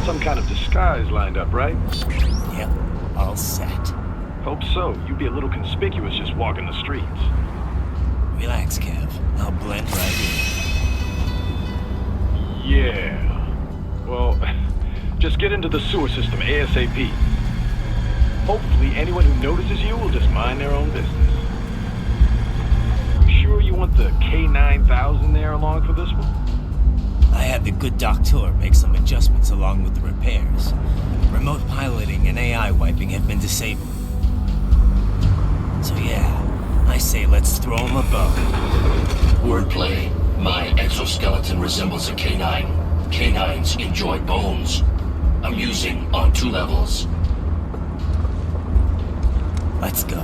some kind of disguise lined up, right? Yep, all set. Hope so. You'd be a little conspicuous just walking the streets. Relax, Kev. I'll blend right in. Yeah. Well, just get into the sewer system ASAP. Hopefully anyone who notices you will just mind their own business. You sure you want the K9000 there along for this one? I had the good doctor make some adjustments along with the repairs. Remote piloting and AI wiping have been disabled. So yeah, I say let's throw him a bone. Wordplay. My exoskeleton resembles a canine. Canines enjoy bones. Amusing on 2 levels. Let's go.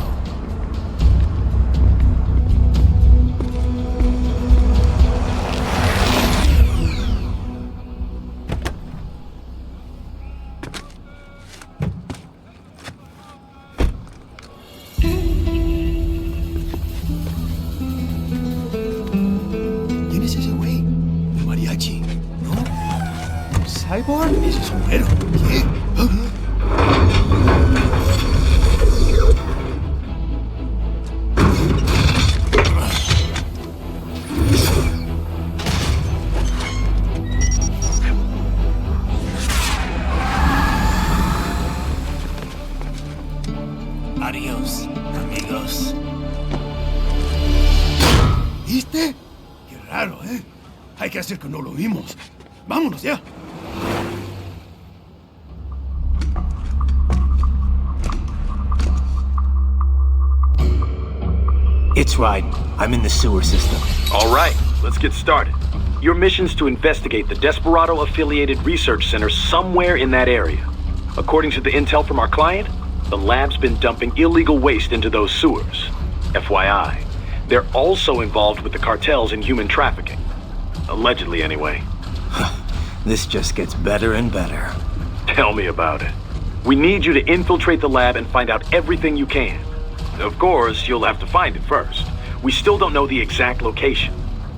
¿Quién es ese güey? El mariachi, ¿no? ¿Cyborg? Ese sombrero. ¿Qué? Adiós, amigos. ¿Viste? Qué raro, ¿eh? Hay que hacer que no lo vimos. Vámonos ya. It's right. I'm in the sewer system. All right, let's get started. Your mission's to investigate the Desperado-affiliated research center somewhere in that area. According to the intel from our client, the lab's been dumping illegal waste into those sewers. FYI, they're also involved with the cartels in human trafficking. Allegedly, anyway. This just gets better and better. Tell me about it. We need you to infiltrate the lab and find out everything you can. Of course, you'll have to find it first. We still don't know the exact location.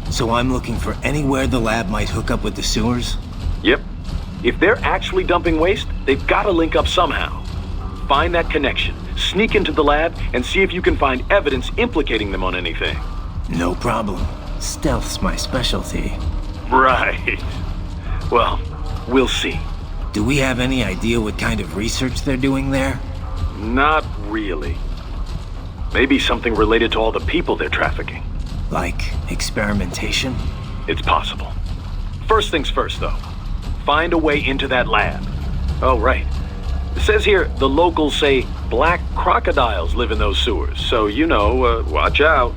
So I'm looking for anywhere the lab might hook up with the sewers? Yep. If they're actually dumping waste, they've got to link up somehow. Find that connection, sneak into the lab, and see if you can find evidence implicating them on anything. No problem. Stealth's my specialty. Right. Well, we'll see. Do we have any idea what kind of research they're doing there? Not really. Maybe something related to all the people they're trafficking. Like experimentation? It's possible. First things first, though. Find a way into that lab. Oh, right. It says here the locals say black crocodiles live in those sewers, so watch out.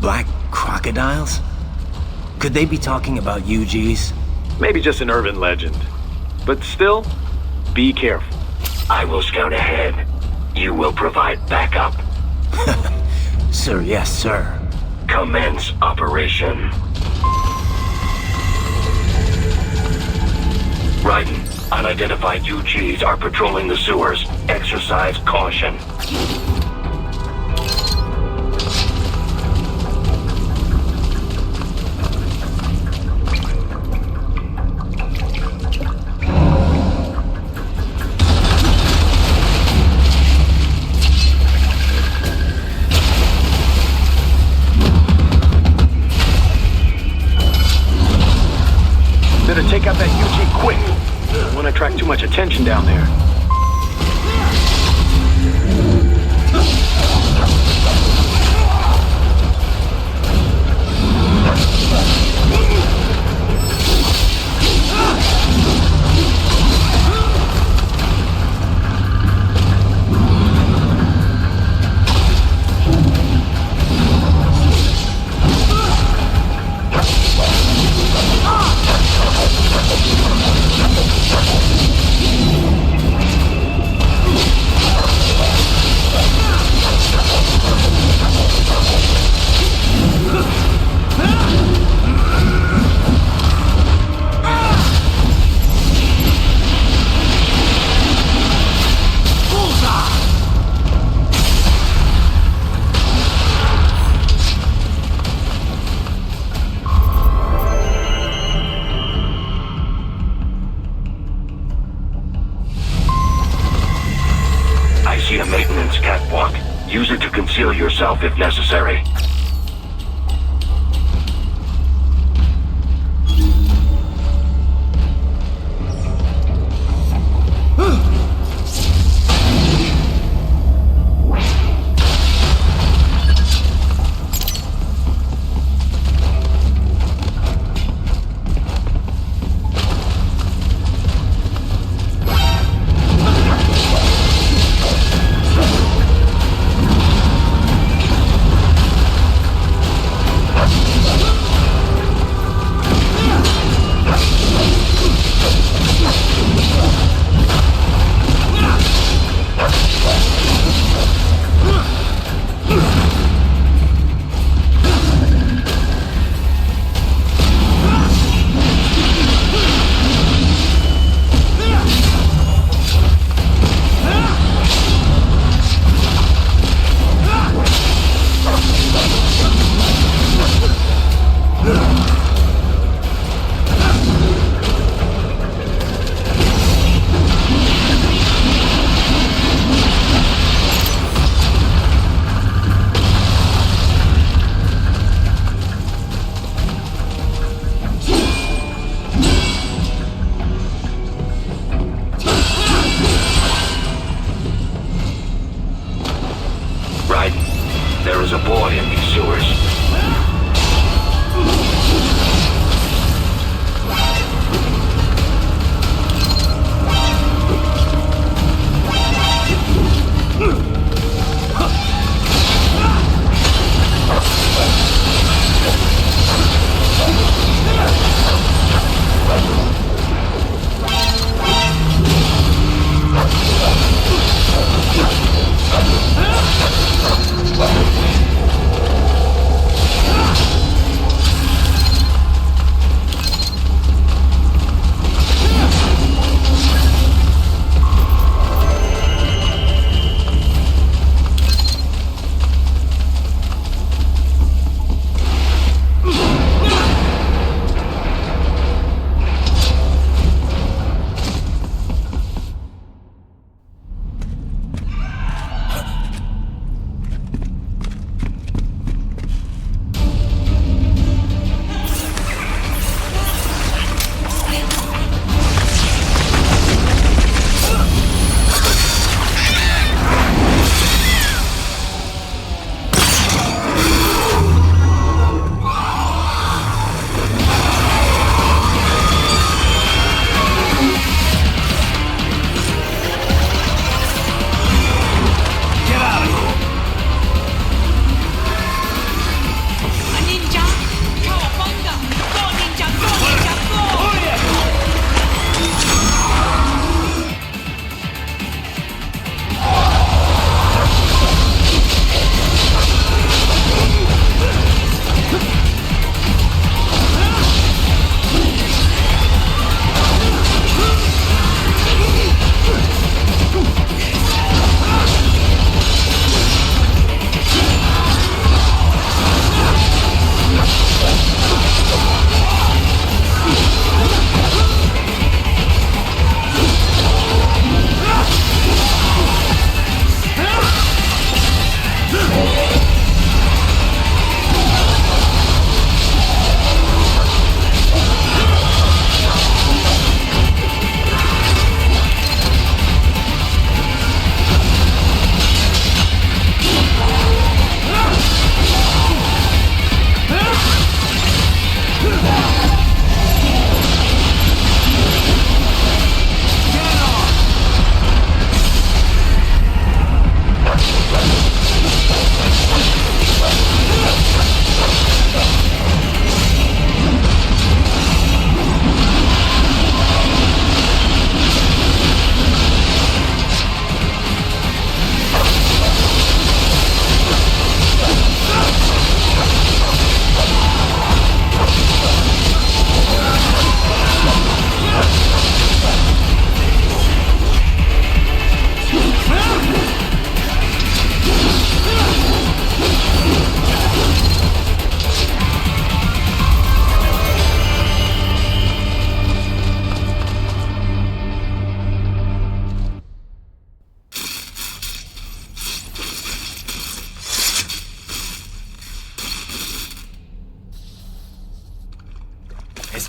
Black crocodiles? Could they be talking about UGs? Maybe just an urban legend. But still, be careful. I will scout ahead. You will provide backup. Sir, yes, sir. Commence operation. Raiden, unidentified UGs are patrolling the sewers. Exercise caution. Better take out that UG quick. Don't want to attract too much attention down there. entrance catwalk. Use it to conceal yourself if necessary.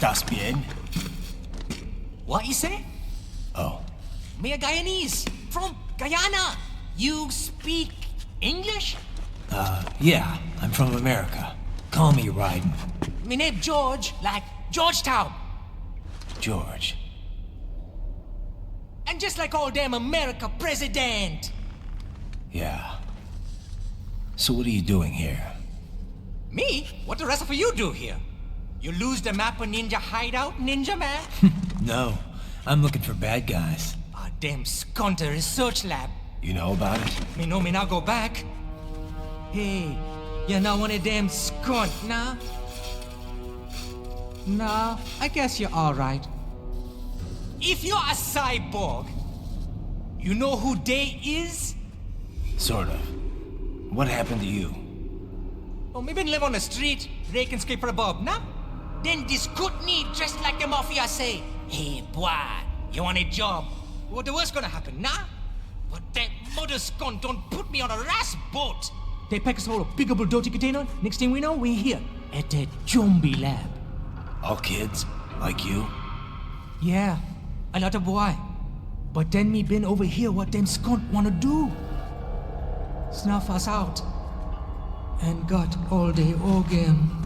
¿Estás bien? What you say? Oh, Me a Guyanese from Guyana. You speak English? yeah, I'm from America. Call me Ryden. Me name George, like Georgetown. George. And just like all damn America president. Yeah. So what are you doing here? Me? What the rest of you do here? You lose the map of Ninja Hideout, Ninja Man? No, I'm looking for bad guys. A damn skunter research lab. You know about it? Me know me not go back. Hey, you're not one of them skunt, nah? Nah, I guess you're alright. If you're a cyborg, you know who they is? Sort of. What happened to you? Oh, me been live on the street, rake and scrape for a bob, nah? Then this good need dressed like the mafia say, hey boy, you want a job? What the worst gonna happen, nah? But that mother skunt don't put me on a ras boat. They pack us all a big old dirty container. Next thing we know, we're here at that zombie lab. All kids? Like you? Yeah, a lot of boy. But then me been over here what them skunt wanna do. Snuff us out. And got all the organ.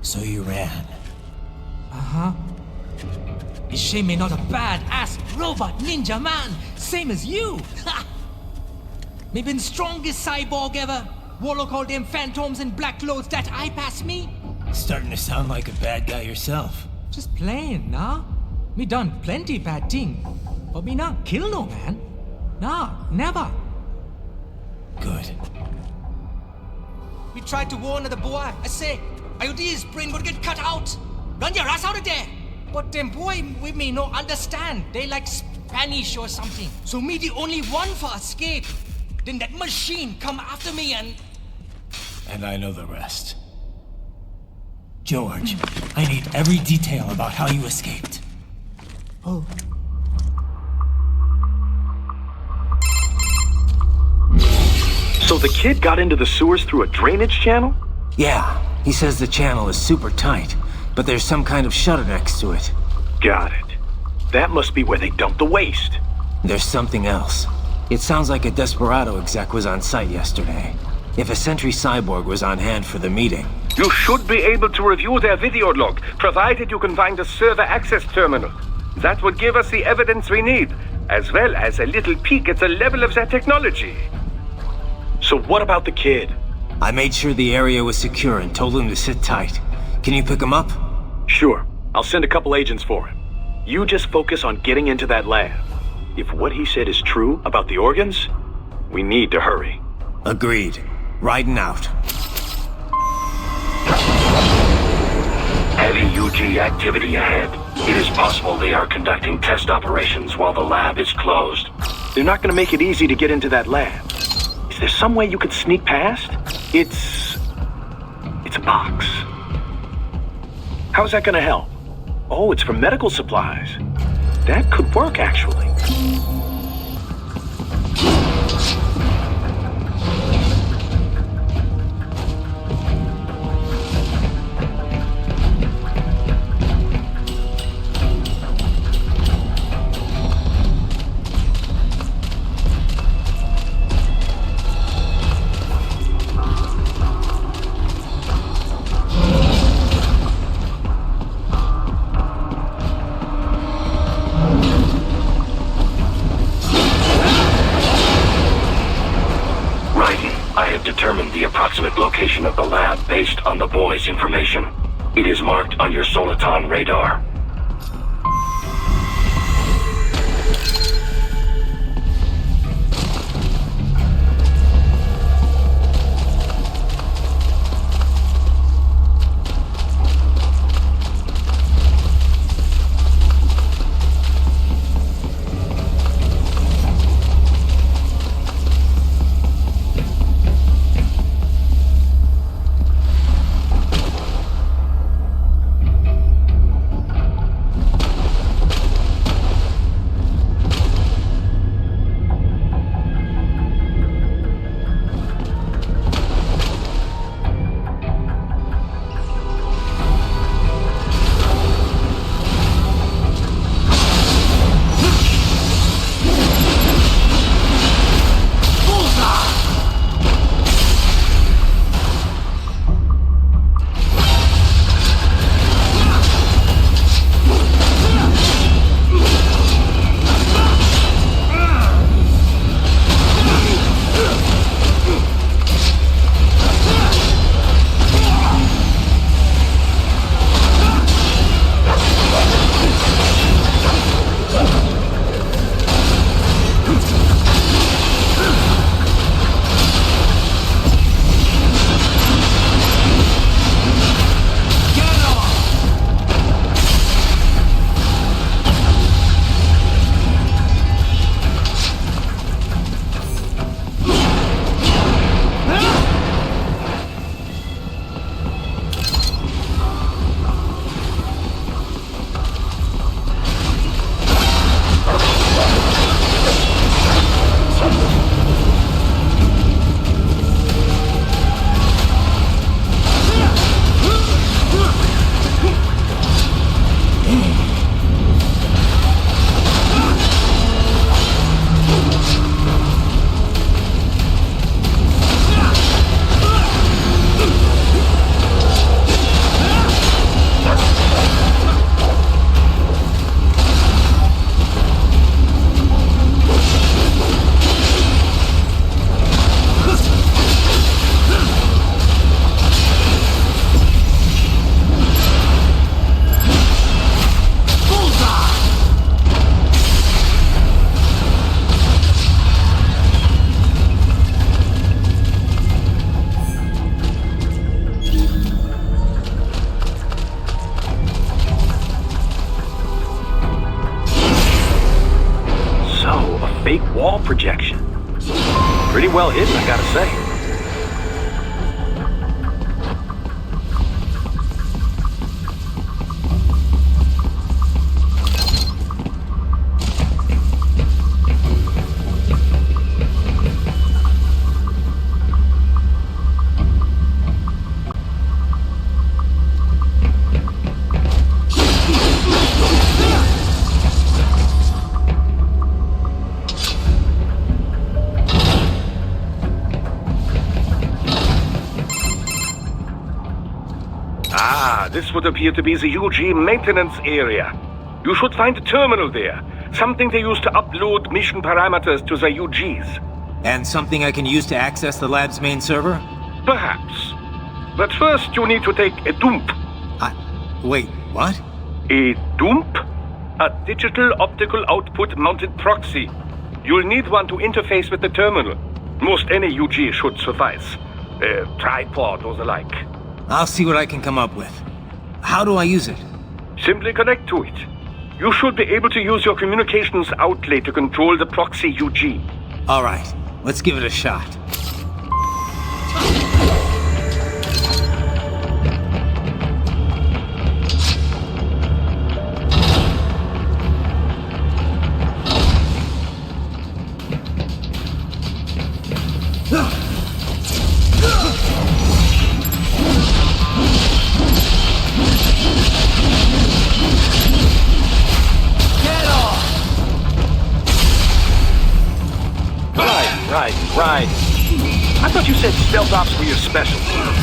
So you ran. Uh-huh. Is she me not a bad-ass robot ninja man, same as you? Ha! Me been strongest cyborg ever. Warlock all them phantoms and black clothes that eye pass me. Starting to sound like a bad guy yourself. Just playing, nah? Me done plenty bad thing. But me not kill no man. Nah, never. Good. We tried to warn the boy. I say, IOD's brain would get cut out. Run your ass out of there. But them boy with me no understand. They like Spanish or something. So me the only one for escape. Then that machine come after me and... And I know the rest. George, I need every detail about how you escaped. Oh. So the kid got into the sewers through a drainage channel? Yeah, he says the channel is super tight, but there's some kind of shutter next to it. Got it. That must be where they dumped the waste. There's something else. It sounds like a Desperado exec was on site yesterday. If a Sentry Cyborg was on hand for the meeting. You should be able to review their video log, provided you can find a server access terminal. That would give us the evidence we need, as well as a little peek at the level of their technology. So what about the kid? I made sure the area was secure and told him to sit tight. Can you pick him up? Sure. I'll send a couple agents for him. You just focus on getting into that lab. If what he said is true about the organs, we need to hurry. Agreed. Riding out. Heavy UG activity ahead. It is possible they are conducting test operations while the lab is closed. They're not gonna make it easy to get into that lab. Is there some way you could sneak past? It's a box. How's that gonna help? Oh, it's for medical supplies. That could work, actually. Determined the approximate location of the lab based on the boy's information. It is marked on your Soliton radar. fake wall projection. Pretty well hidden, I gotta say. This would appear to be the UG maintenance area. You should find a terminal there. Something they use to upload mission parameters to the UGs. And something I can use to access the lab's main server? Perhaps. But first you need to take a dump. Wait, what? A dump? A digital optical output mounted proxy. You'll need one to interface with the terminal. Most any UG should suffice. A tripod or the like. I'll see what I can come up with. How do I use it? Simply connect to it. You should be able to use your communications outlet to control the proxy UG. All right, let's give it a shot. Right. I thought you said stealth ops were your specialty.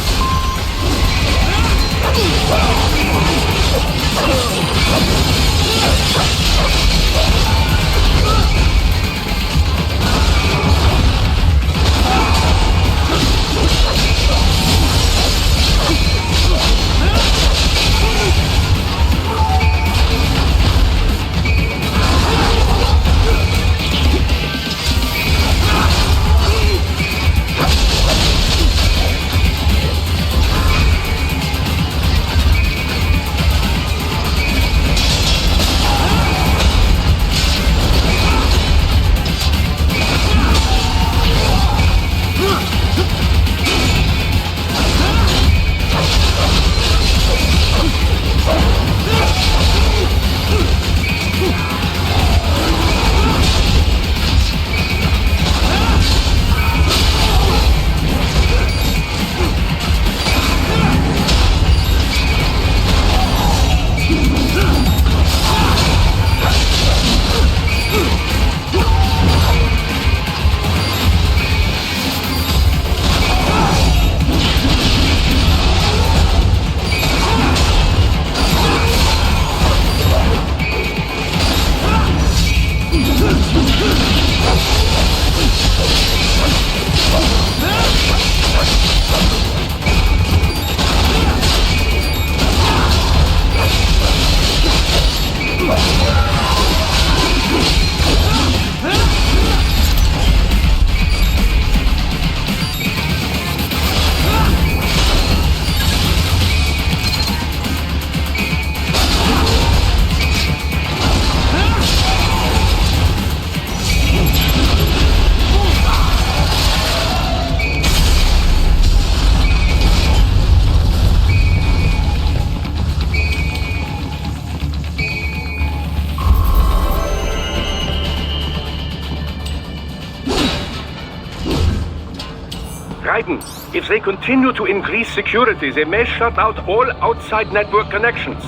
If they continue to increase security, they may shut out all outside network connections.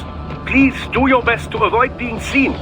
Please do your best to avoid being seen.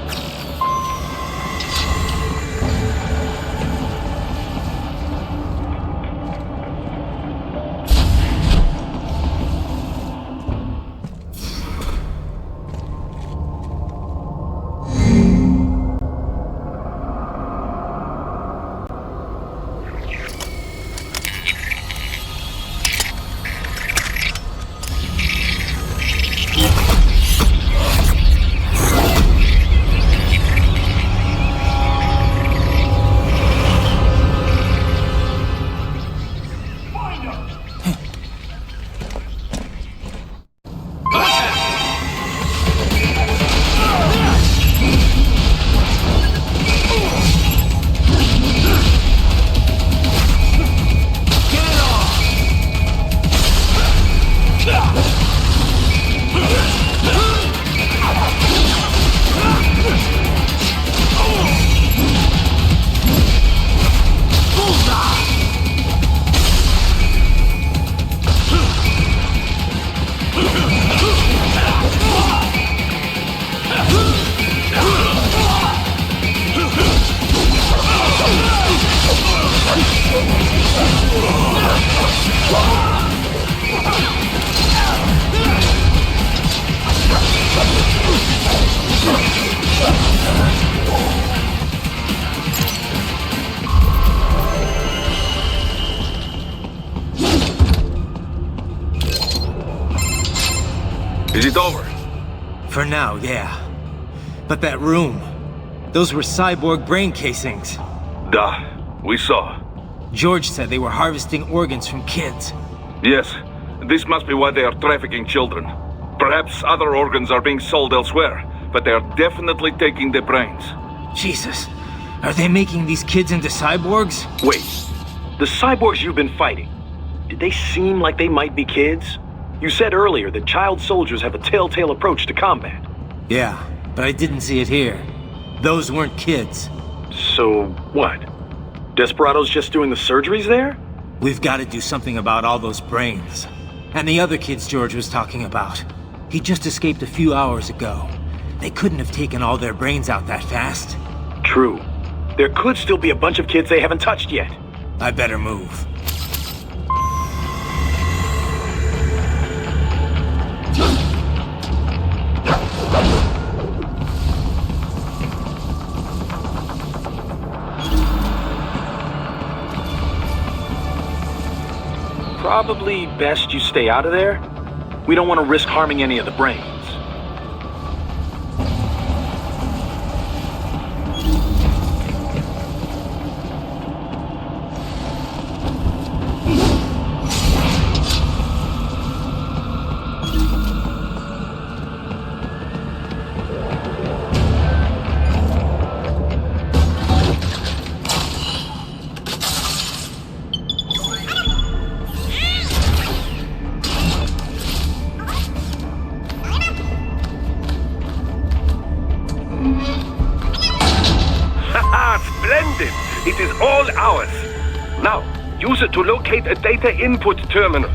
over. For now, yeah. But that room, those were cyborg brain casings. Duh, we saw. George said they were harvesting organs from kids. Yes, this must be why they are trafficking children. Perhaps other organs are being sold elsewhere, but they are definitely taking the brains. Jesus, are they making these kids into cyborgs? Wait, the cyborgs you've been fighting, did they seem like they might be kids? You said earlier that child soldiers have a telltale approach to combat. Yeah, but I didn't see it here. Those weren't kids. So, what? Desperado's just doing the surgeries there? We've got to do something about all those brains. And the other kids George was talking about. He just escaped a few hours ago. They couldn't have taken all their brains out that fast. True. There could still be a bunch of kids they haven't touched yet. I better move. Probably best you stay out of there. We don't want to risk harming any of the brains. Splendid! It is all ours. Now, use it to locate a data input terminal.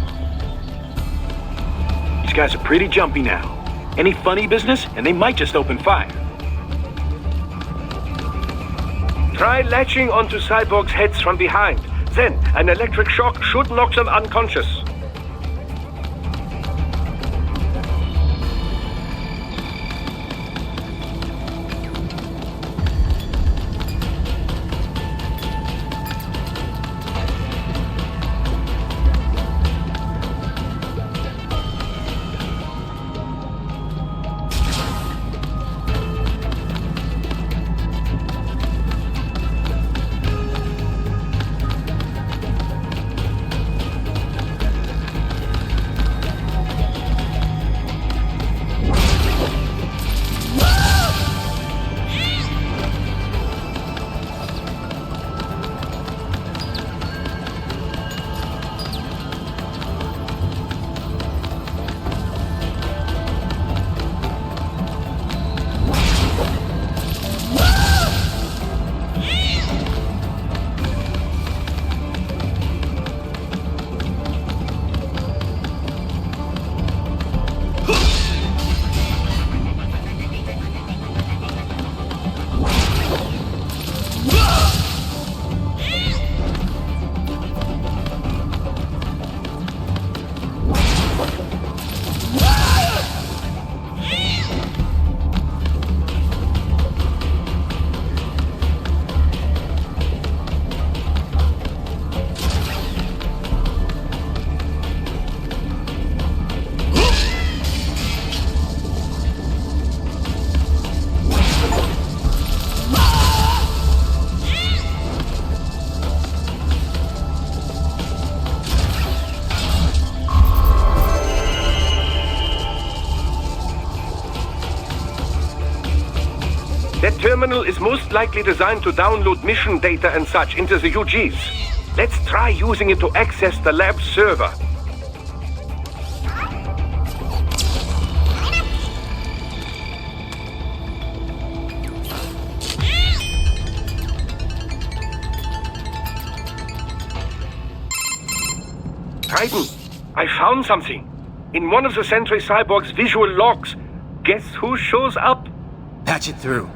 These guys are pretty jumpy now. Any funny business, and they might just open fire. Try latching onto cyborgs' heads from behind. Then, an electric shock should knock them unconscious. That terminal is most likely designed to download mission data and such into the UGs. Let's try using it to access the lab server. Titan, I found something. In one of the Sentry Cyborg's visual logs. Guess who shows up? Patch it through.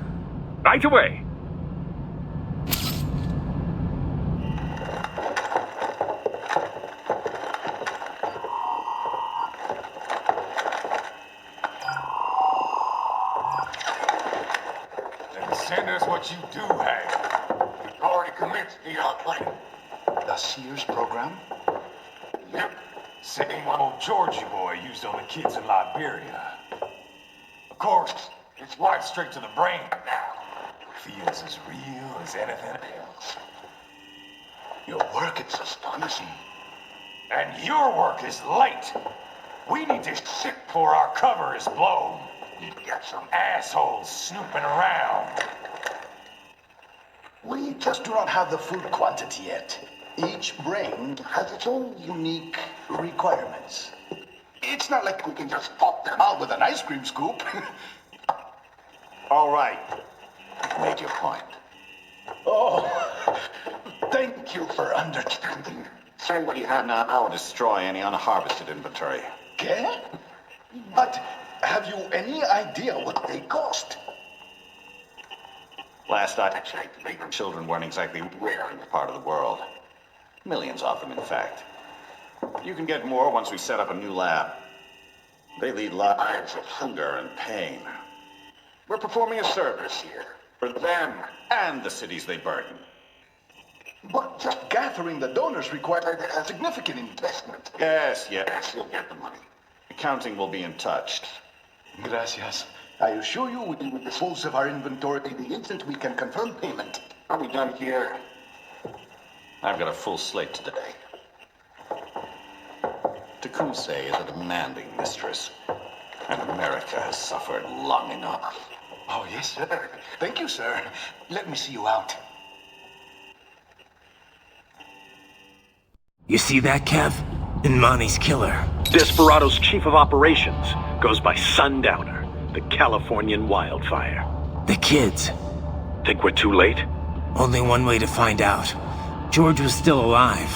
Right away. Then send us what you do have. You've already commenced the outplaying. The Sears program? Yep. Same one old Georgie boy used on the kids in Liberia. Of course, it's right straight to the brain now. Feels as real as anything else. Your work is astonishing. And your work is late. We need to ship before our cover is blown. You've got some assholes snooping around. We just do not have the full quantity yet. Each brain has its own unique requirements. It's not like we can just pop them out with an ice cream scoop. All right. Make your point. Oh, thank you for understanding. Say what you have now. I'll destroy any unharvested inventory. Okay? But have you any idea what they cost? Last I checked, children weren't exactly rare in this part of the world. Millions of them, in fact. You can get more once we set up a new lab. They lead lives of hunger and pain. We're performing a service here for them and the cities they burden. But just gathering the donors required a significant investment. Yes, you'll get the money. Accounting will be in touch. Gracias. I assure you we will dispose of our inventory the instant we can confirm payment. Are we done here? I've got a full slate today. Tecumseh is a demanding mistress, and America has suffered long enough. Oh, yes, sir. Thank you, sir. Let me see you out. You see that, Kev? Imani's killer. Desperado's chief of operations goes by Sundowner, the Californian wildfire. The kids. Think we're too late? Only one way to find out. George was still alive.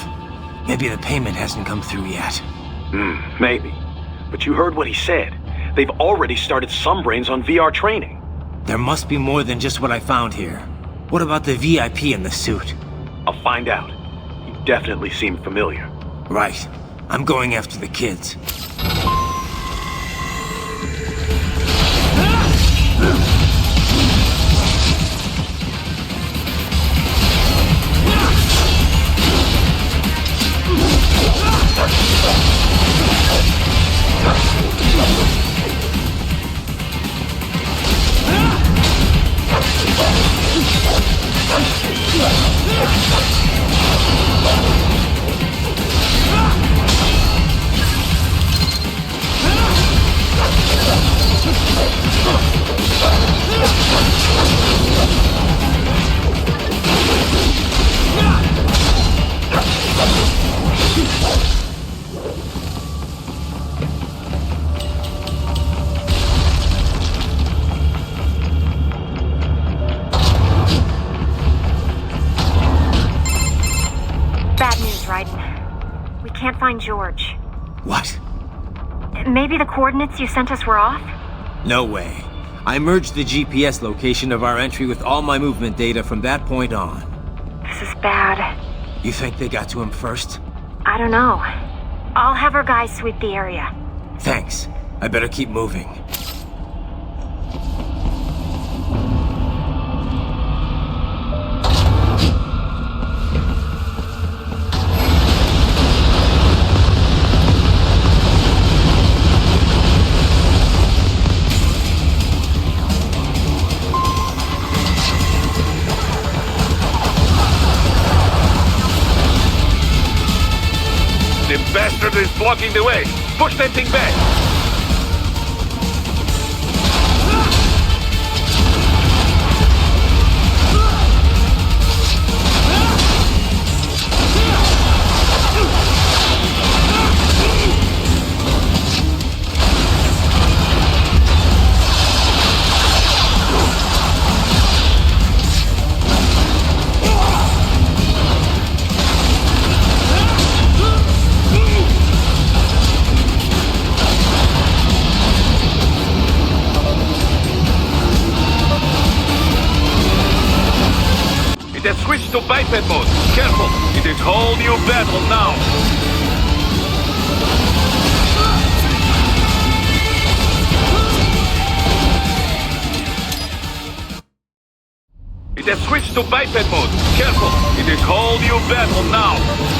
Maybe the payment hasn't come through yet. Maybe. But you heard what he said. They've already started some brains on VR training. There must be more than just what I found here. What about the VIP in the suit? I'll find out. You definitely seem familiar. Right. I'm going after the kids. We can't find George. What? Maybe the coordinates you sent us were off? No way. I merged the GPS location of our entry with all my movement data from that point on. This is bad. You think they got to him first? I don't know. I'll have our guys sweep the area. Thanks. I better keep moving. The bastard is blocking the way. Push that thing back. It has switched to biped mode. Careful, it is whole new battle now. It has switched to biped mode. Careful, it is whole new battle now.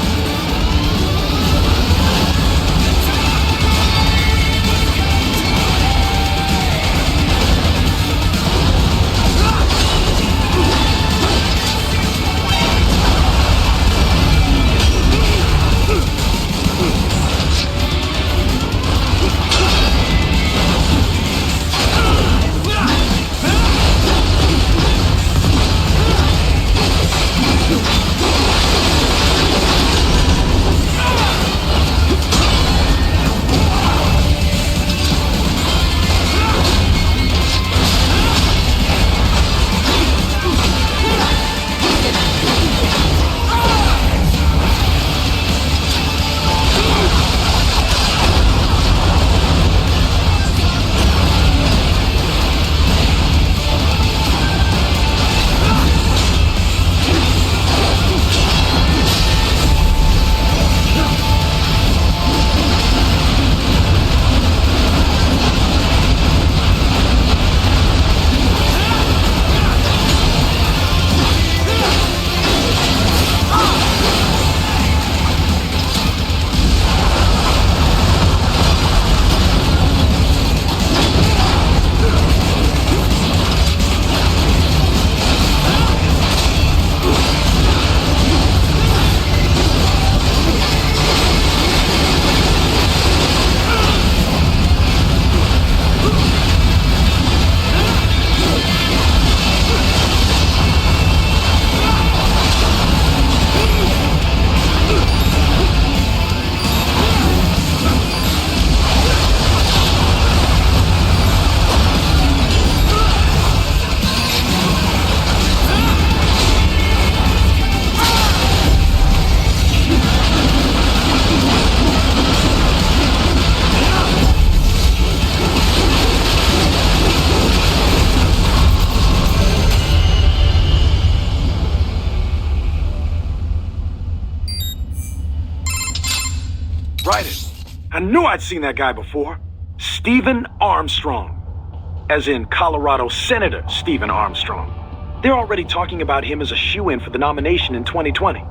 I knew I'd seen that guy before. Stephen Armstrong. As in Colorado Senator Stephen Armstrong. They're already talking about him as a shoo-in for the nomination in 2020.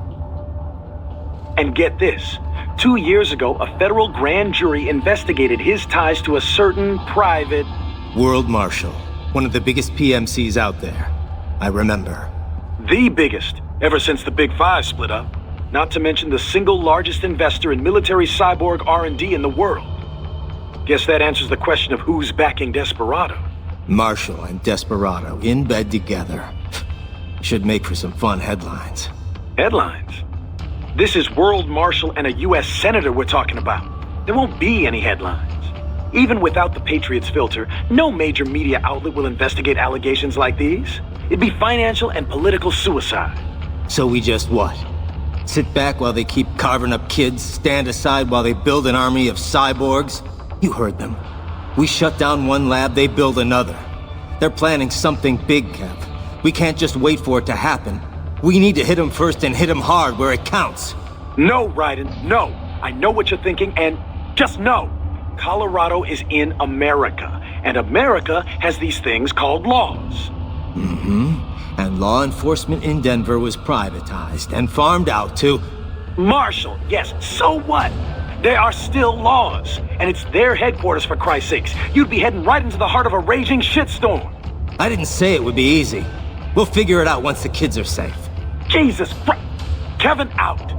And get this. 2 years ago, a federal grand jury investigated his ties to a certain private... World Marshal. One of the biggest PMCs out there. I remember. The biggest, ever since the Big Five split up. Not to mention the single largest investor in military cyborg R&D in the world. Guess that answers the question of who's backing Desperado. Marshall and Desperado in bed together. Should make for some fun headlines. Headlines? This is World Marshal and a U.S. Senator we're talking about. There won't be any headlines. Even without the Patriots filter, no major media outlet will investigate allegations like these. It'd be financial and political suicide. So we just what? Sit back while they keep carving up kids, stand aside while they build an army of cyborgs? You heard them. We shut down one lab, they build another. They're planning something big, Kev. We can't just wait for it to happen. We need to hit them first and hit them hard where it counts. No, Raiden, no. I know what you're thinking, and just know. Colorado is in America, and America has these things called laws. And law enforcement in Denver was privatized and farmed out to... Marshall, yes, so what? There are still laws, and it's their headquarters for Christ's sakes. You'd be heading right into the heart of a raging shitstorm. I didn't say it would be easy. We'll figure it out once the kids are safe. Jesus Christ! Kevin out!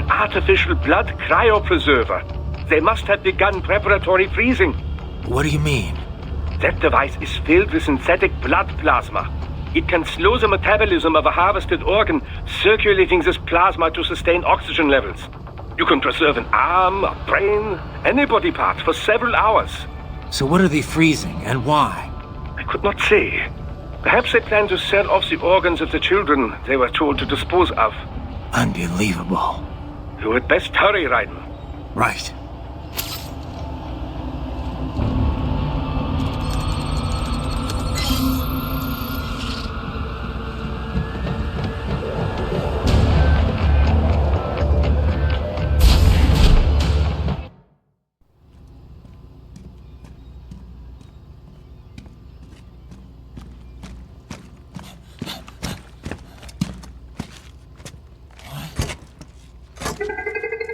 Artificial blood cryopreserver. They must have begun preparatory freezing. What do you mean? That device is filled with synthetic blood plasma. It can slow the metabolism of a harvested organ, circulating this plasma to sustain oxygen levels. You can preserve an arm, a brain, any body part for several hours. So what are they freezing, and why? I could not say. Perhaps they plan to sell off the organs of the children they were told to dispose of. Unbelievable. You had best hurry, Raiden. Right.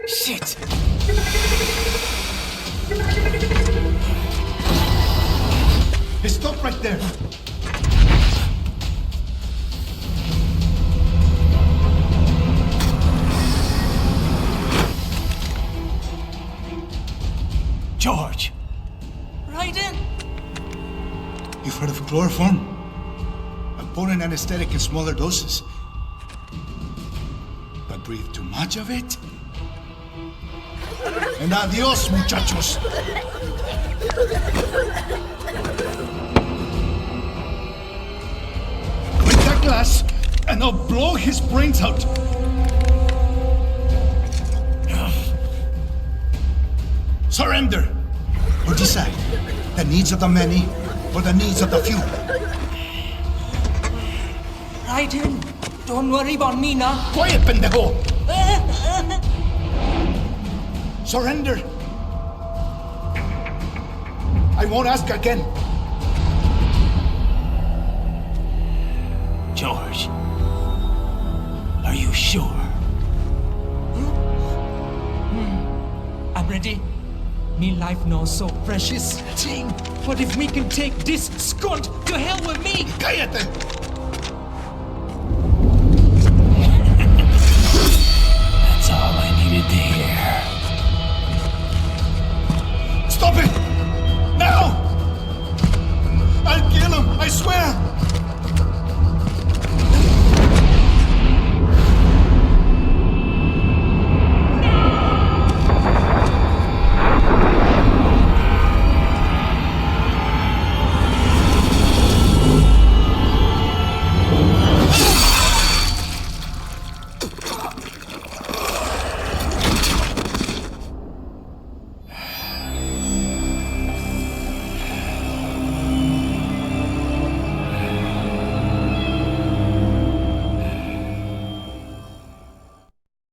Shit! Stop right there! George! Raiden! You've heard of chloroform? A potent anesthetic in smaller doses. But breathe too much of it? And adios, muchachos! Break that glass, and I'll blow his brains out! Surrender! Or decide, the needs of the many, or the needs of the few. Raiden, don't worry about me now. Quiet, pendejo! Surrender! I won't ask again. George, are you sure? I'm ready. Me life now so precious. Thing. What if me can take this skunt to hell with me? Cállate! That's all I needed to hear. Stop it! Now! I'll kill him, I swear!